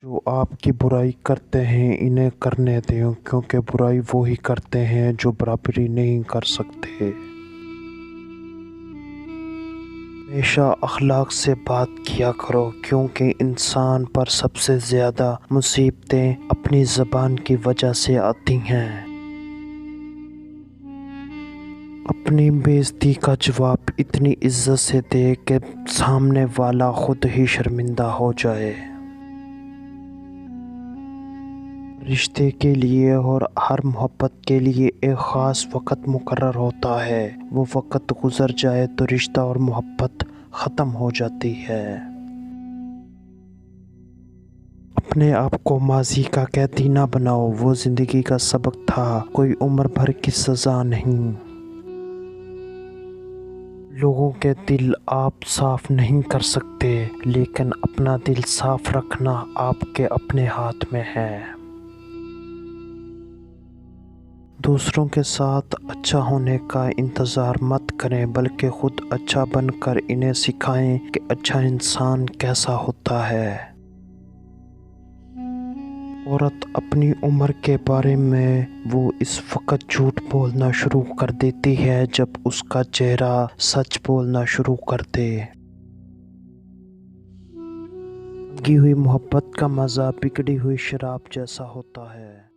جو آپ کی برائی کرتے ہیں انہیں کرنے دیں، کیونکہ برائی وہی کرتے ہیں جو برابری نہیں کر سکتے۔ ہمیشہ اخلاق سے بات کیا کرو، کیونکہ انسان پر سب سے زیادہ مصیبتیں اپنی زبان کی وجہ سے آتی ہیں۔ اپنی بے عزتی کا جواب اتنی عزت سے دے کہ سامنے والا خود ہی شرمندہ ہو جائے۔ رشتے کے لیے اور ہر محبت کے لیے ایک خاص وقت مقرر ہوتا ہے۔ وہ وقت گزر جائے تو رشتہ اور محبت ختم ہو جاتی ہے۔ اپنے آپ کو ماضی کا قیدی نہ بناؤ، وہ زندگی کا سبق تھا، کوئی عمر بھر کی سزا نہیں۔ لوگوں کے دل آپ صاف نہیں کر سکتے، لیکن اپنا دل صاف رکھنا آپ کے اپنے ہاتھ میں ہے۔ دوسروں کے ساتھ اچھا ہونے کا انتظار مت کریں، بلکہ خود اچھا بن کر انہیں سکھائیں کہ اچھا انسان کیسا ہوتا ہے۔ عورت اپنی عمر کے بارے میں وہ اس وقت جھوٹ بولنا شروع کر دیتی ہے جب اس کا چہرہ سچ بولنا شروع کر دے۔ مانگی ہوئی محبت کا مزہ بگڑی ہوئی شراب جیسا ہوتا ہے۔